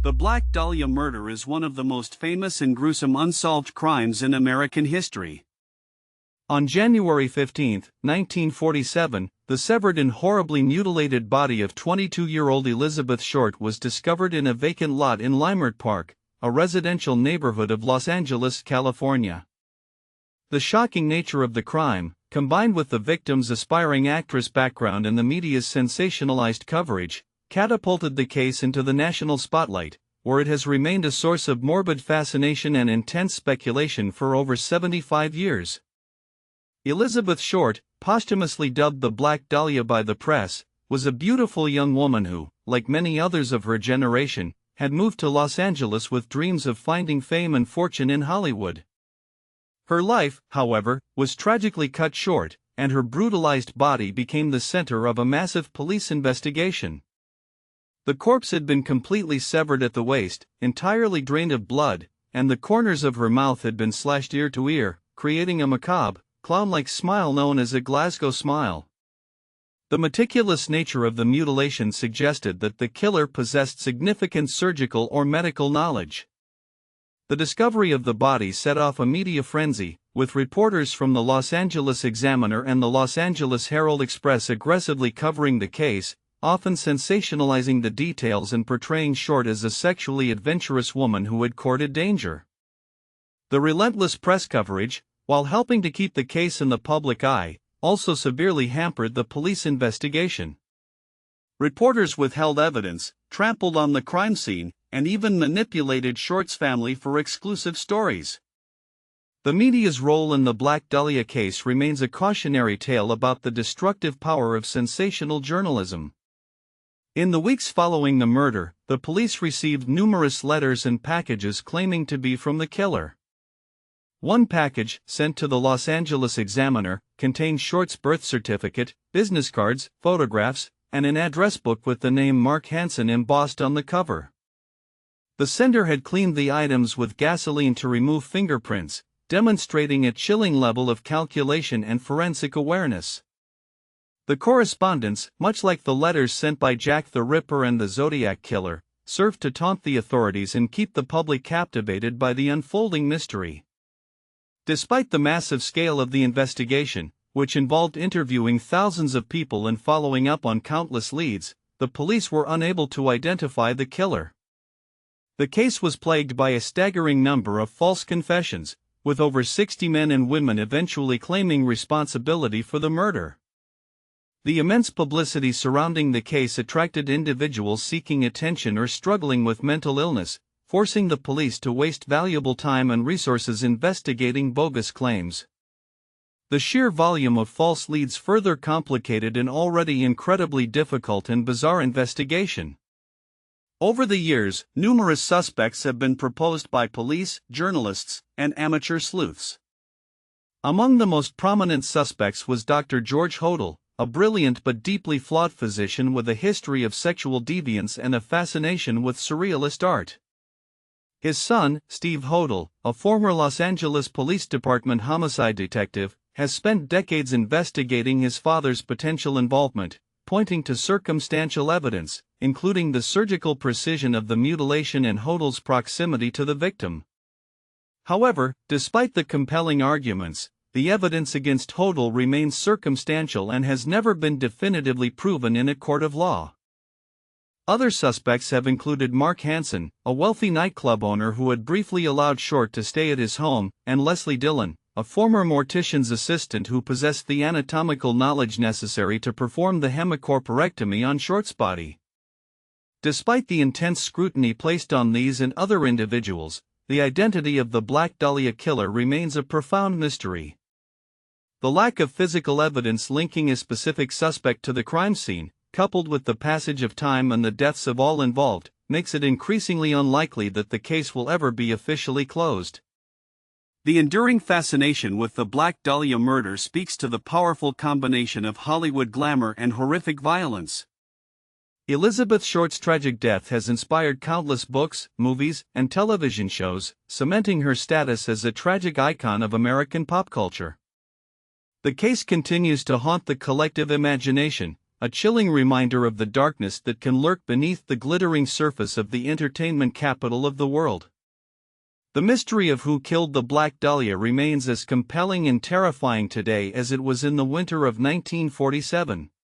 The Black Dahlia murder is one of the most famous and gruesome unsolved crimes in American history. On January 15, 1947, the severed and horribly mutilated body of 22-year-old Elizabeth Short was discovered in a vacant lot in Leimert Park, a residential neighborhood of Los Angeles, California. The shocking nature of the crime, combined with the victim's aspiring actress background and the media's sensationalized coverage, catapulted the case into the national spotlight, where it has remained a source of morbid fascination and intense speculation for over 75 years. Elizabeth Short, posthumously dubbed the Black Dahlia by the press, was a beautiful young woman who, like many others of her generation, had moved to Los Angeles with dreams of finding fame and fortune in Hollywood. Her life, however, was tragically cut short, and her brutalized body became the center of a massive police investigation. The corpse had been completely severed at the waist, entirely drained of blood, and the corners of her mouth had been slashed ear to ear, creating a macabre, clown-like smile known as a Glasgow smile. The meticulous nature of the mutilation suggested that the killer possessed significant surgical or medical knowledge. The discovery of the body set off a media frenzy, with reporters from the Los Angeles Examiner and the Los Angeles Herald-Express aggressively covering the case, often sensationalizing the details and portraying Short as a sexually adventurous woman who had courted danger. The relentless press coverage, while helping to keep the case in the public eye, also severely hampered the police investigation. Reporters withheld evidence, trampled on the crime scene, and even manipulated Short's family for exclusive stories. The media's role in the Black Dahlia case remains a cautionary tale about the destructive power of sensational journalism. In the weeks following the murder, the police received numerous letters and packages claiming to be from the killer. One package, sent to the Los Angeles Examiner, contained Short's birth certificate, business cards, photographs, and an address book with the name Mark Hansen embossed on the cover. The sender had cleaned the items with gasoline to remove fingerprints, demonstrating a chilling level of calculation and forensic awareness. The correspondence, much like the letters sent by Jack the Ripper and the Zodiac Killer, served to taunt the authorities and keep the public captivated by the unfolding mystery. Despite the massive scale of the investigation, which involved interviewing thousands of people and following up on countless leads, the police were unable to identify the killer. The case was plagued by a staggering number of false confessions, with over 60 men and women eventually claiming responsibility for the murder. The immense publicity surrounding the case attracted individuals seeking attention or struggling with mental illness, forcing the police to waste valuable time and resources investigating bogus claims. The sheer volume of false leads further complicated an already incredibly difficult and bizarre investigation. Over the years, numerous suspects have been proposed by police, journalists, and amateur sleuths. Among the most prominent suspects was Dr. George Hodel, a brilliant but deeply flawed physician with a history of sexual deviance and a fascination with surrealist art. His son, Steve Hodel, a former Los Angeles Police Department homicide detective, has spent decades investigating his father's potential involvement, pointing to circumstantial evidence, including the surgical precision of the mutilation and Hodel's proximity to the victim. However, despite the compelling arguments, the evidence against Hodel remains circumstantial and has never been definitively proven in a court of law. Other suspects have included Mark Hansen, a wealthy nightclub owner who had briefly allowed Short to stay at his home, and Leslie Dillon, a former mortician's assistant who possessed the anatomical knowledge necessary to perform the hemicorporectomy on Short's body. Despite the intense scrutiny placed on these and other individuals, the identity of the Black Dahlia killer remains a profound mystery. The lack of physical evidence linking a specific suspect to the crime scene, coupled with the passage of time and the deaths of all involved, makes it increasingly unlikely that the case will ever be officially closed. The enduring fascination with the Black Dahlia murder speaks to the powerful combination of Hollywood glamour and horrific violence. Elizabeth Short's tragic death has inspired countless books, movies, and television shows, cementing her status as a tragic icon of American pop culture. The case continues to haunt the collective imagination, a chilling reminder of the darkness that can lurk beneath the glittering surface of the entertainment capital of the world. The mystery of who killed the Black Dahlia remains as compelling and terrifying today as it was in the winter of 1947.